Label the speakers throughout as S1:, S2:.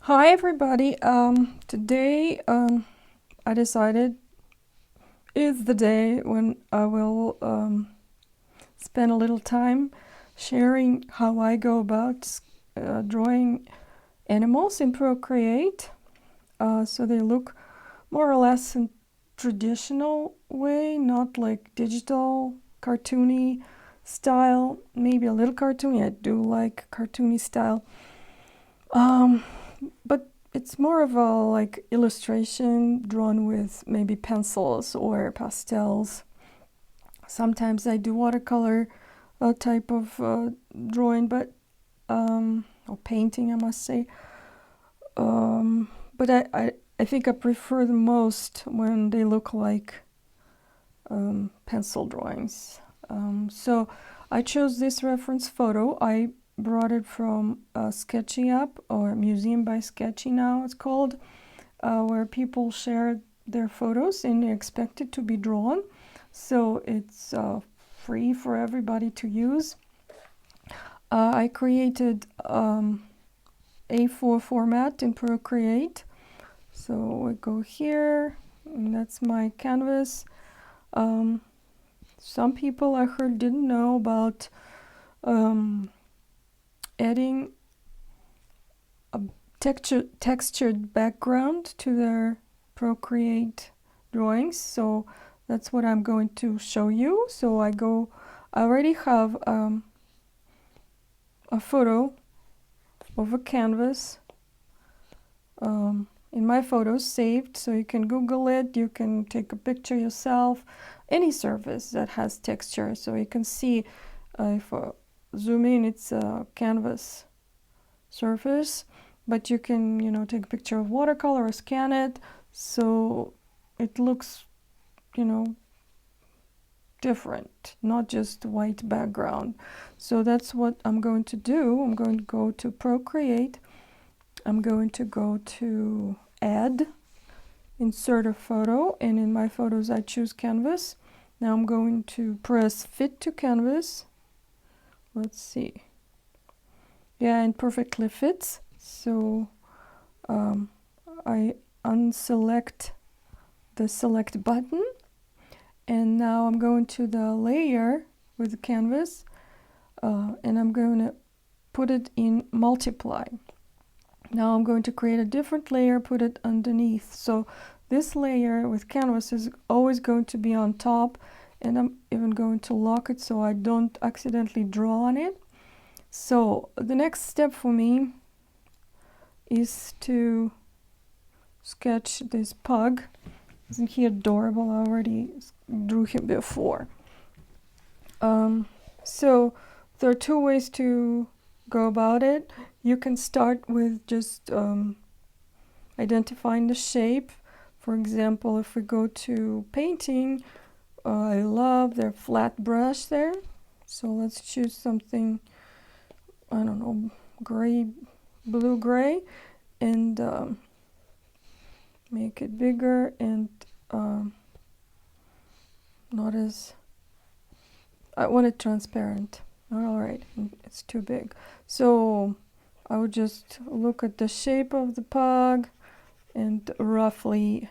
S1: Hi everybody. Today I decided is the day when I will spend a little time sharing how I go about drawing animals in Procreate. So they look more or less in traditional way, not like digital cartoony style. Maybe a little cartoony. I do like cartoony style. But it's more of a like illustration drawn with maybe pencils or pastels. Sometimes I do watercolor type of drawing, but or painting, I must say. But I think I prefer the most when they look like pencil drawings. So I chose this reference photo. I brought it from a Sketchy app, or Museum by Sketchy now it's called, where people share their photos and they expect it to be drawn. So it's free for everybody to use. I created A4 format in Procreate. So we go here, and that's my canvas. Some people I heard didn't know about adding a textured background to their Procreate drawings. So that's what I'm going to show you. So I already have a photo of a canvas in my photos saved, so you can Google it, you can take a picture yourself, any surface that has texture. So you can see if I zoom in, it's a canvas surface, but you can, take a picture of watercolor or scan it, so it looks, different, not just white background. So that's what I'm going to do. I'm going to go to Procreate. I'm going to go to Add, Insert a Photo, and in my photos I choose Canvas. Now I'm going to press Fit to Canvas. Let's see. Yeah, and perfectly fits. So I unselect the select button, and now I'm going to the layer with the canvas, and I'm going to put it in multiply. Now I'm going to create a different layer, put it underneath. So this layer with canvas is always going to be on top, and I'm even going to lock it so I don't accidentally draw on it. So the next step for me is to sketch this pug. Isn't he adorable? I already drew him before. So there are two ways to go about it. You can start with just identifying the shape. For example, if we go to painting, I love their flat brush there. So let's choose something, I don't know, gray, blue-gray, and make it bigger and not as, I want it transparent. All right, it's too big. So I would just look at the shape of the pug and roughly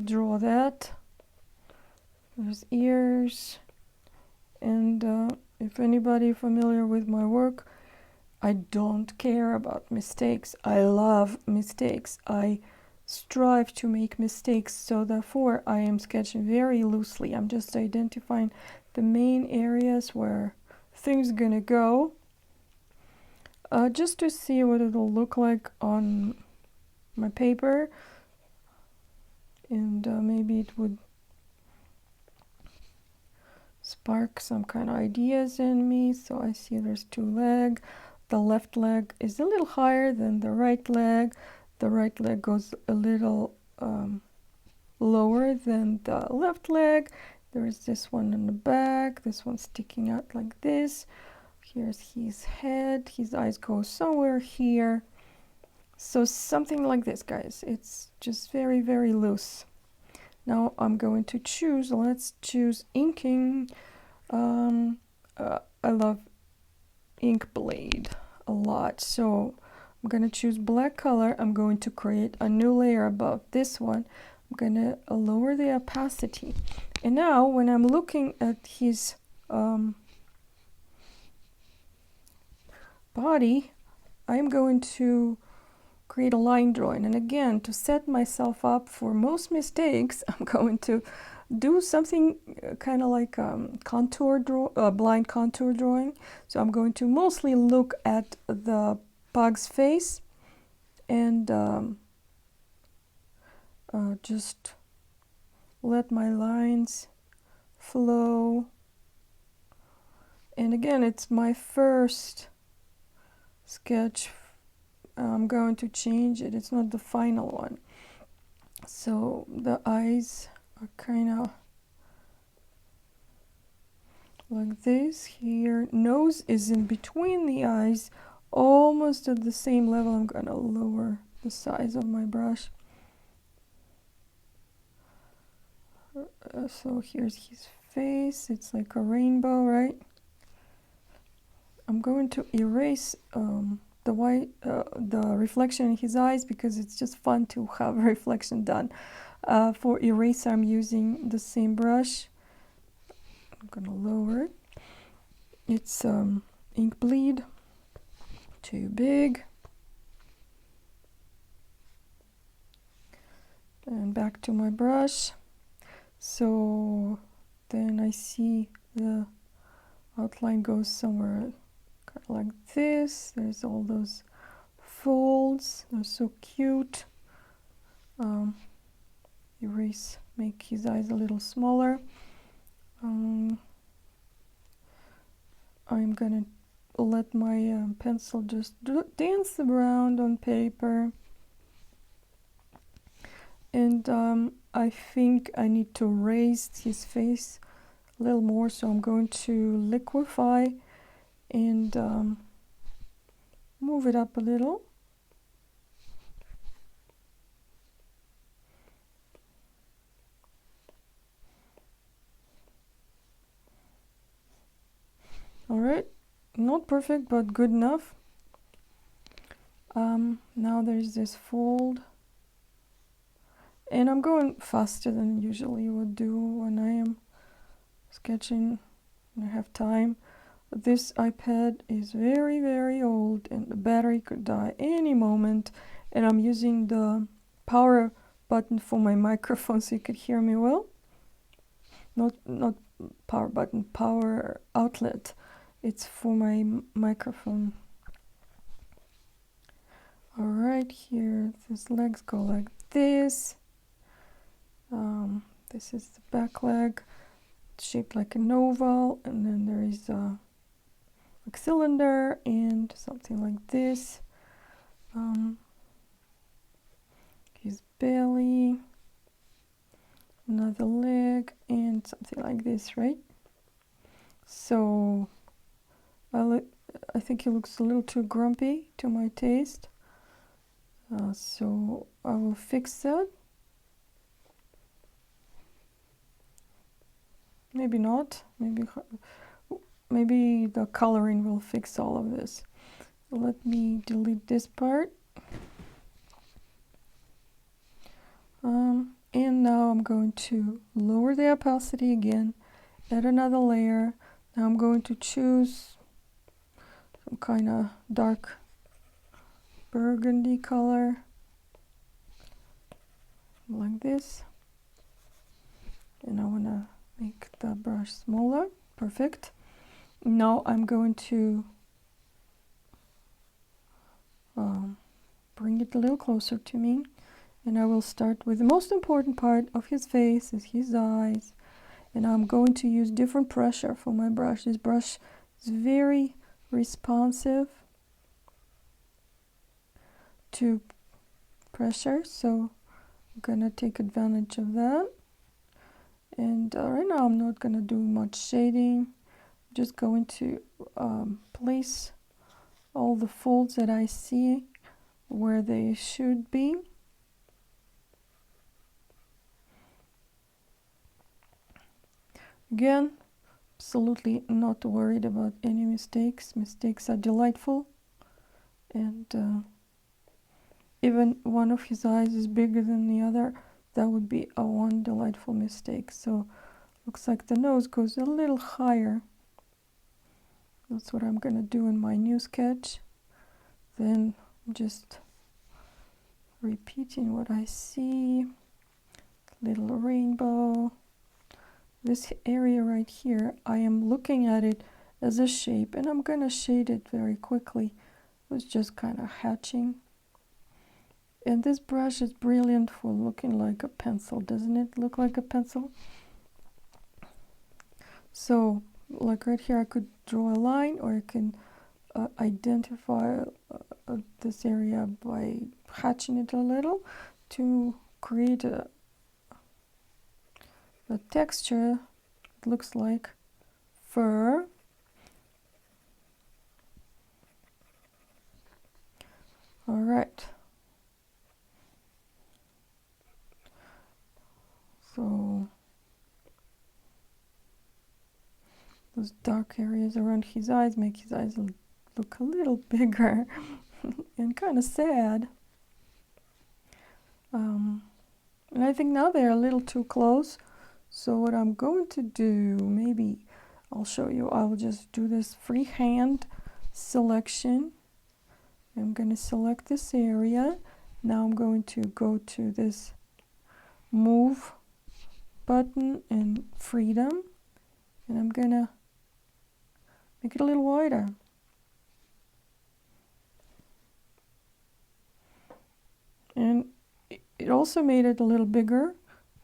S1: draw that. There's ears, and if anybody familiar with my work, I don't care about mistakes. I love mistakes. I strive to make mistakes, so therefore I am sketching very loosely. I'm just identifying the main areas where things are gonna go, just to see what it'll look like on my paper, and maybe it would spark some kind of ideas in me. So I see there's two legs. The left leg is a little higher than the right leg. The right leg goes a little lower than the left leg. There is this one in the back. This one sticking out like this. Here's his head. His eyes go somewhere here. So something like this, guys. It's just very, very loose. Now I'm going to choose, let's choose inking. I love ink blade. a lot. So I'm going to choose black color. I'm going to create a new layer above this one. I'm going to lower the opacity. And now when I'm looking at his body, I'm going to create a line drawing. And again, to set myself up for most mistakes, I'm going to do something kind of like blind contour drawing. So I'm going to mostly look at the pug's face and just let my lines flow. And again, it's my first sketch. I'm going to change it. It's not the final one. So the eyes are kind of like this here. Nose is in between the eyes, almost at the same level. I'm gonna lower the size of my brush. So here's his face. It's like a rainbow, right? I'm going to erase the reflection in his eyes because it's just fun to have a reflection done. For eraser, I'm using the same brush. I'm gonna lower it. It's ink bleed, too big. And back to my brush. So then I see the outline goes somewhere kind of like this. There's all those folds. They're so cute. Erase, make his eyes a little smaller. I'm gonna let my pencil just dance around on paper. And I think I need to raise his face a little more, so I'm going to liquefy and move it up a little. All right, not perfect, but good enough. Now there's this fold. And I'm going faster than usually would do when I am sketching and I have time. This iPad is very, very old and the battery could die any moment. And I'm using the power button for my microphone so you could hear me well. Not power button, power outlet. It's for my microphone. All right, here, these legs go like this. This is the back leg, it's shaped like an oval, and then there is a cylinder and something like this. His belly, another leg, and something like this, right? So I think he looks a little too grumpy to my taste. So I will fix that. Maybe not. Maybe the coloring will fix all of this. Let me delete this part. And now I'm going to lower the opacity again, add another layer. Now I'm going to choose some kind of dark burgundy color, like this. And I want to make the brush smaller. Perfect. Now I'm going to bring it a little closer to me, and I will start with the most important part of his face, is his eyes. And I'm going to use different pressure for my brush. This brush is very responsive to pressure, so I'm gonna take advantage of that. And right now I'm not gonna do much shading. I'm just going to place all the folds that I see where they should be. Again, absolutely not worried about any mistakes. Mistakes are delightful. and even one of his eyes is bigger than the other. That would be a one delightful mistake. So looks like the nose goes a little higher. That's what I'm gonna do in my new sketch. Then just repeating what I see. Little rainbow. This area right here, I am looking at it as a shape, and I'm gonna shade it very quickly. It was just kind of hatching. And this brush is brilliant for looking like a pencil. Doesn't it look like a pencil? So, like right here, I could draw a line, or I can identify this area by hatching it a little to create a texture. It looks like fur. All right. So those dark areas around his eyes make his eyes look a little bigger and kind of sad. And I think now they're a little too close. So what I'm going to do, maybe I'll show you, I'll just do this freehand selection. I'm going to select this area. Now I'm going to go to this move button and freedom, and I'm going to make it a little wider. And it also made it a little bigger,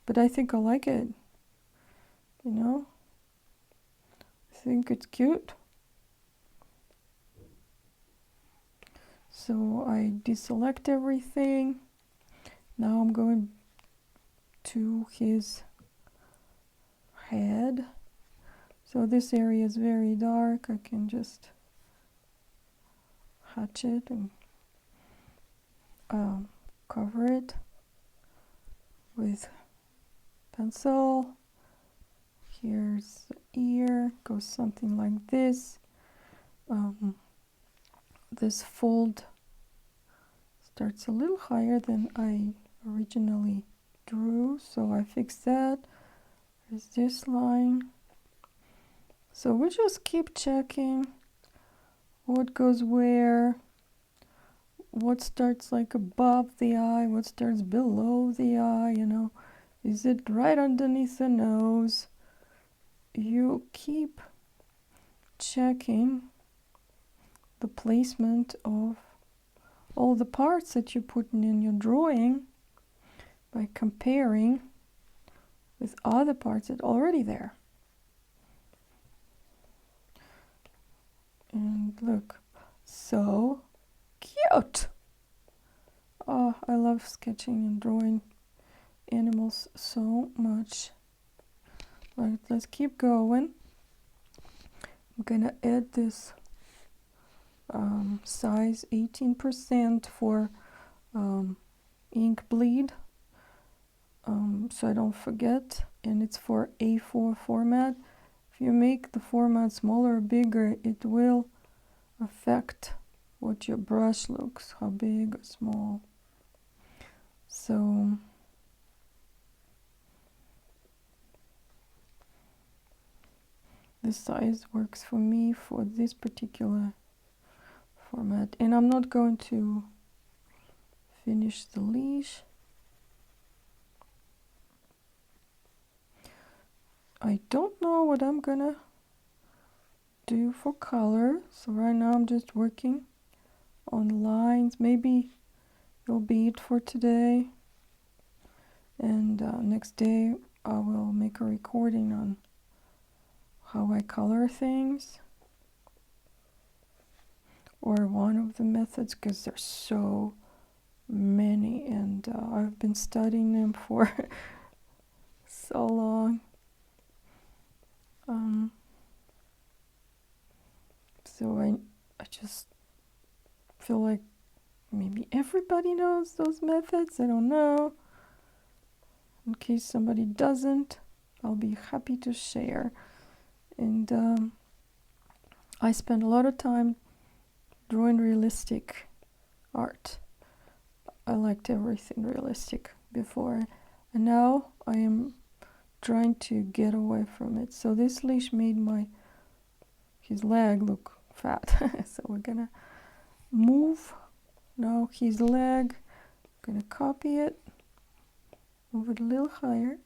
S1: but I think I like it. You know, I think it's cute. So I deselect everything. Now I'm going to his head. So this area is very dark. I can just hatch it and cover it with pencil. Here's the ear, goes something like this. This fold starts a little higher than I originally drew, so I fixed that. There's this line. So we just keep checking what goes where, what starts like above the eye, what starts below the eye, you know. Is it right underneath the nose? You keep checking the placement of all the parts that you put in your drawing by comparing with other parts that are already there. And look, so cute. Oh, I love sketching and drawing animals so much. Right, let's keep going. I'm gonna add this size 18% for ink bleed, so I don't forget, and it's for A4 format. If you make the format smaller or bigger, it will affect what your brush looks, how big or small. So this size works for me for this particular format, and I'm not going to finish the leash. I don't know what I'm gonna do for color, so right now I'm just working on lines. Maybe it'll be it for today, and next day I will make a recording on how I color things, or one of the methods, because there's so many, and I've been studying them for so long. So I just feel like maybe everybody knows those methods. I don't know. In case somebody doesn't, I'll be happy to share. And I spend a lot of time drawing realistic art. I liked everything realistic before, and now I am trying to get away from it. So this leash made his leg look fat. So we're gonna move now his leg. I'm gonna copy it, move it a little higher,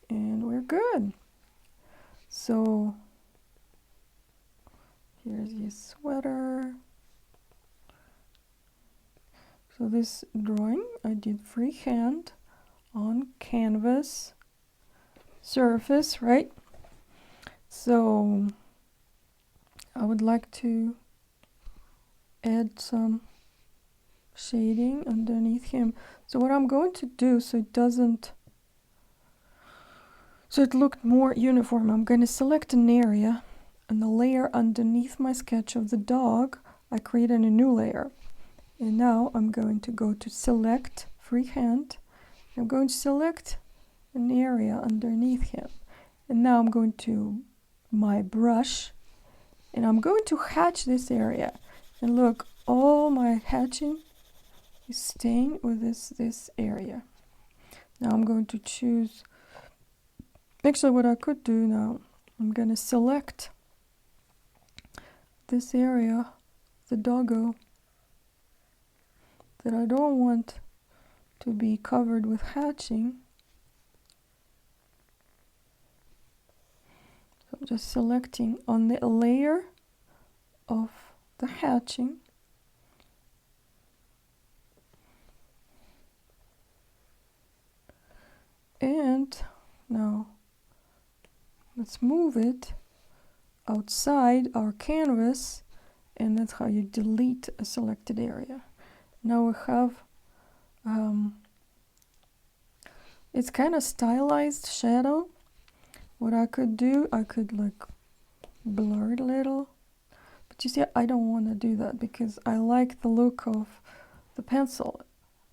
S1: and we're good. So here's his sweater. So this drawing I did freehand on canvas surface, right? So I would like to add some shading underneath him. So what I'm going to do, so it looked more uniform, I'm going to select an area and the layer underneath my sketch of the dog, I created a new layer. And now I'm going to go to select freehand. I'm going to select an area underneath him. And now I'm going to my brush and I'm going to hatch this area. And look, all my hatching is staying with this area. Now I'm going to choose, actually what I could do now, I'm going to select this area, the doggo, that I don't want to be covered with hatching. So I'm just selecting on the layer of the hatching. And now let's move it outside our canvas, and that's how you delete a selected area. Now we have it's kind of stylized shadow. What I could do, I could like blur it a little, but you see I don't want to do that because I like the look of the pencil,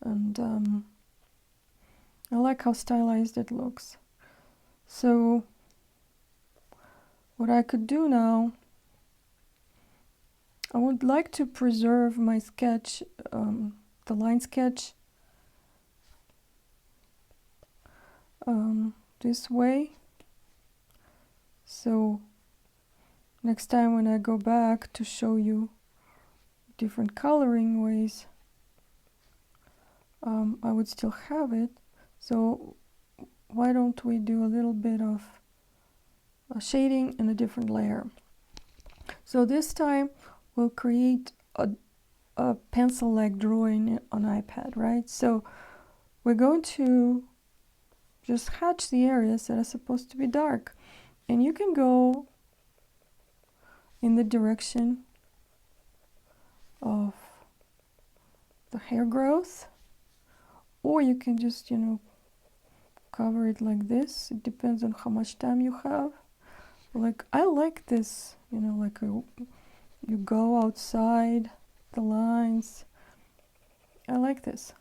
S1: and I like how stylized it looks. So what I could do now, I would like to preserve my sketch, the line sketch, this way. So next time when I go back to show you different coloring ways, I would still have it. So why don't we do a little bit of shading in a different layer. So this time we'll create a pencil-like drawing on iPad, right? So we're going to just hatch the areas that are supposed to be dark. And you can go in the direction of the hair growth, or you can just, cover it like this. It depends on how much time you have. Like, I like this, like you go outside the lines. I like this.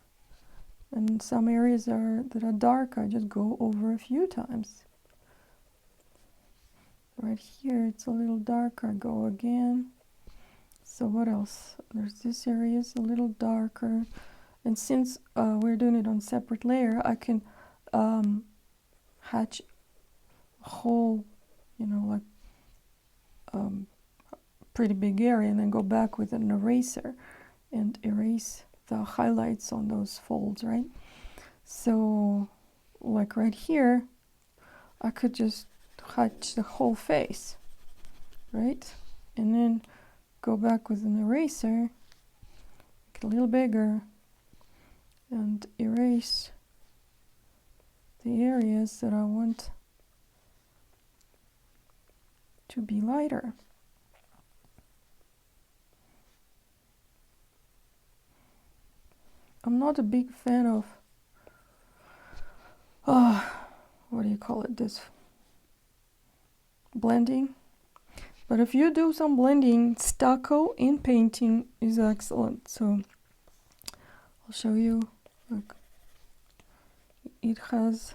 S1: And some areas that are dark, I just go over a few times. Right here, it's a little darker. I go again. So what else? There's this area is a little darker. And since we're doing it on separate layer, I can hatch a whole, pretty big area, and then go back with an eraser and erase the highlights on those folds, right? So like right here, I could just hatch the whole face, right? And then go back with an eraser, make it a little bigger, and erase the areas that I want to be lighter. I'm not a big fan of what do you call it, this blending, but if you do some blending, stucco in painting is excellent. So I'll show you. Look, it has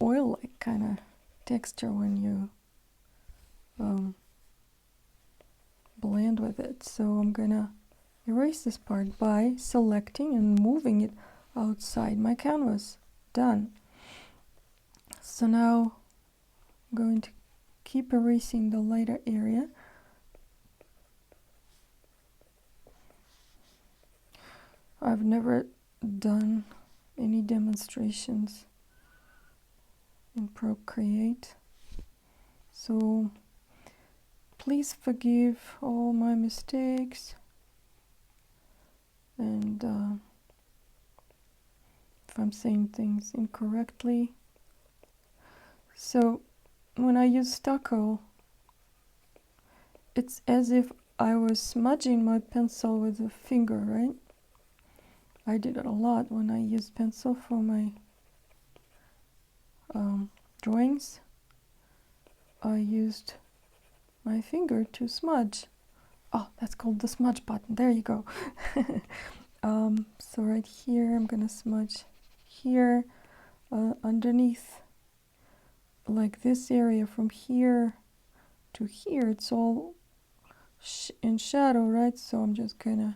S1: oil-like kind of texture when you around with it. So I'm gonna erase this part by selecting and moving it outside my canvas. Done. So now I'm going to keep erasing the lighter area. I've never done any demonstrations in Procreate, so please forgive all my mistakes, and if I'm saying things incorrectly. So when I use stucco, it's as if I was smudging my pencil with a finger, right? I did it a lot when I used pencil for my drawings. I used my finger to smudge. Oh, that's called the smudge button. There you go. So right here, I'm gonna smudge here, underneath, like this area from here to here. It's all in shadow, right? So I'm just gonna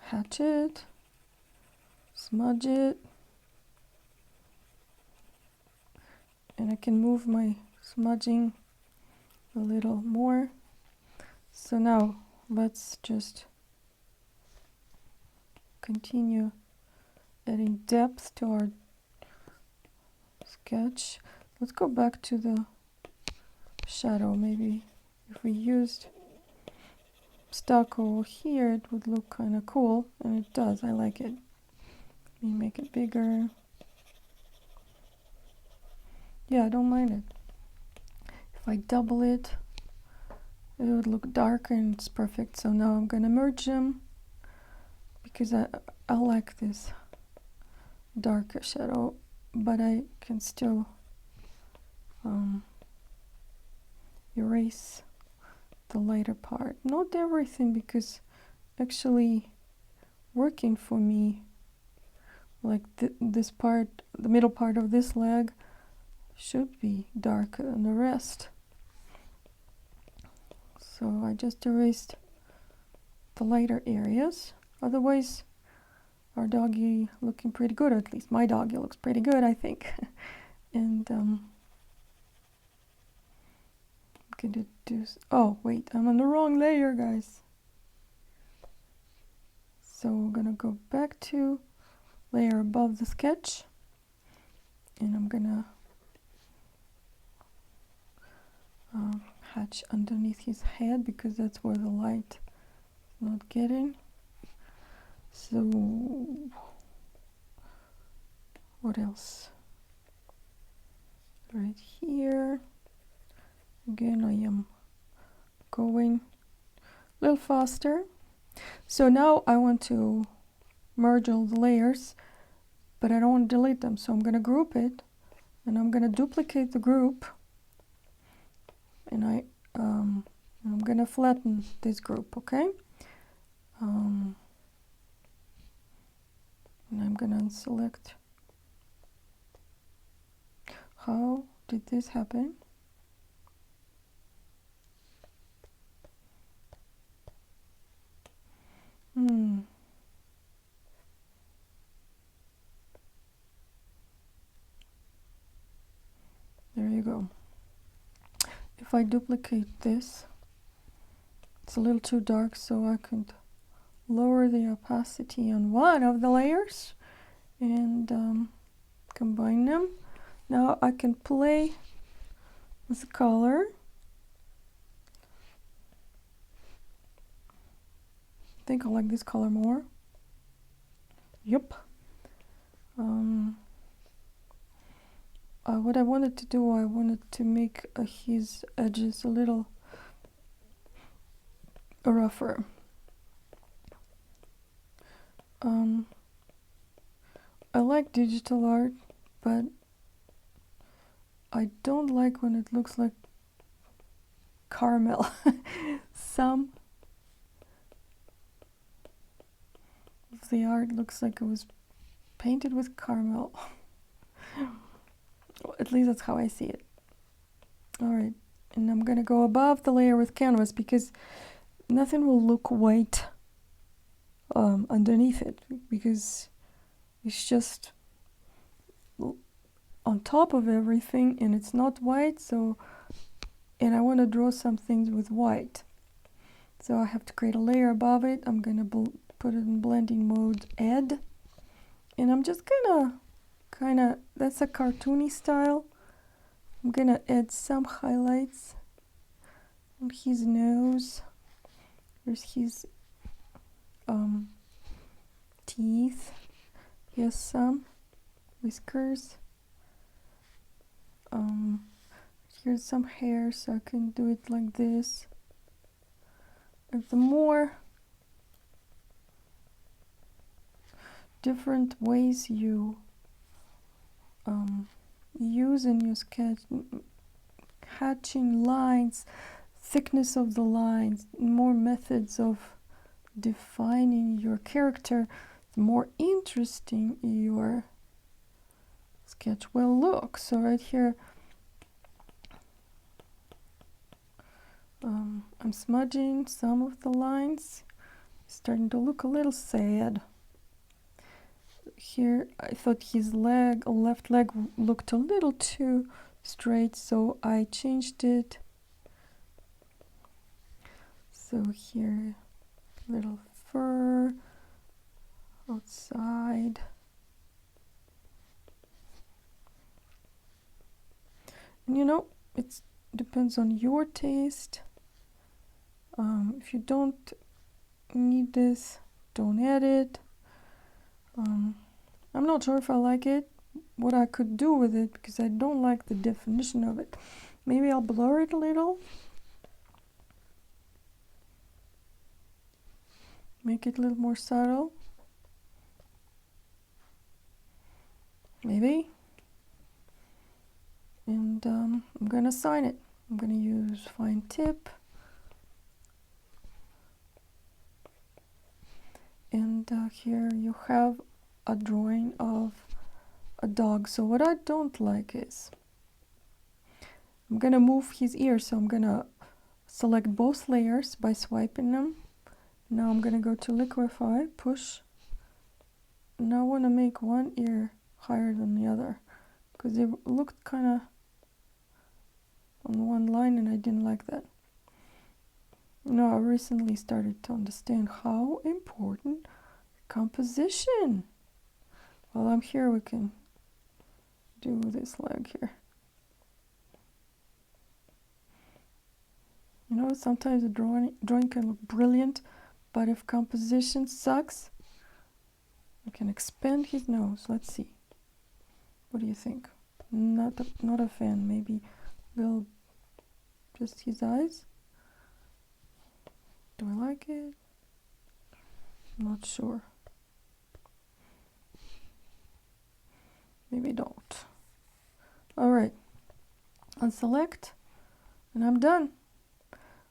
S1: hatch it, smudge it, and I can move my smudging a little more. So now let's just continue adding depth to our sketch. Let's go back to the shadow. Maybe if we used stucco here, it would look kind of cool, and it does. I like it. Let me make it bigger. Yeah, I don't mind it. If I double it, it would look darker, and it's perfect. So now I'm gonna merge them because I like this darker shadow, but I can still erase the lighter part. Not everything, because actually working for me, like this part, the middle part of this leg should be darker than the rest. So I just erased the lighter areas. Otherwise, our doggy looking pretty good. At least my doggy looks pretty good, I think. And I'm gonna do. Oh wait, I'm on the wrong layer, guys. So we're gonna go back to layer above the sketch, and I'm gonna hatch underneath his head because that's where the light is not getting. So what else? Right here again, I am going a little faster. So now I want to merge all the layers, but I don't want to delete them, so I'm going to group it, and I'm going to duplicate the group, and I'm going to flatten this group, okay? And I'm going to unselect. How did this happen? There you go. If I duplicate this, it's a little too dark, so I could lower the opacity on one of the layers and combine them. Now I can play with the color. I think I like this color more. Yep. What I wanted to do, I wanted to make his edges a little rougher. I like digital art, but I don't like when it looks like caramel. Some of the art looks like it was painted with caramel. At least that's how I see it. All right, And I'm gonna go above the layer with canvas because nothing will look white underneath it, because it's just on top of everything and it's not white. So, and I want to draw some things with white, so I have to create a layer above it. I'm gonna put it in blending mode, add, and I'm just gonna kind of, that's a cartoony style. I'm gonna add some highlights on his nose. There's his teeth. He has some whiskers. Here's some hair, so I can do it like this. And the more different ways you use in your sketch, hatching lines, thickness of the lines, more methods of defining your character, the more interesting your sketch will look. So right here, I'm smudging some of the lines. It's starting to look a little sad. Here, I thought his leg, left leg, looked a little too straight, so I changed it. So here, little fur outside. And you know, it depends on your taste. If you don't need this, don't add it. I'm not sure if I like it, what I could do with it, because I don't like the definition of it. Maybe I'll blur it a little. Make it a little more subtle. Maybe. And I'm gonna sign it. I'm gonna use fine tip. And here you have a drawing of a dog. So what I don't like is, I'm gonna move his ear, so I'm gonna select both layers by swiping them. Now I'm gonna go to liquify, push. Now I want to make one ear higher than the other, because they looked kind of on one line and I didn't like that. No, I recently started to understand how important composition. While I'm here, we can do this leg here. You know, sometimes a drawing can look brilliant, but if composition sucks, I can expand his nose. Let's see. What do you think? Not a fan. Maybe build just his eyes. Do I like it? Not sure. Maybe don't. All right. Unselect, and I'm done.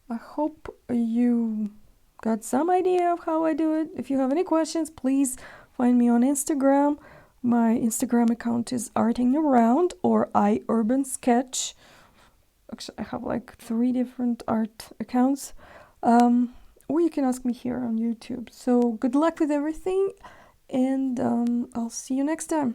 S1: I hope you got some idea of how I do it. If you have any questions, please find me on Instagram. My Instagram account is artingaround or iurbansketch. Actually, I have like 3 different art accounts. Or you can ask me here on YouTube. So good luck with everything, and I'll see you next time.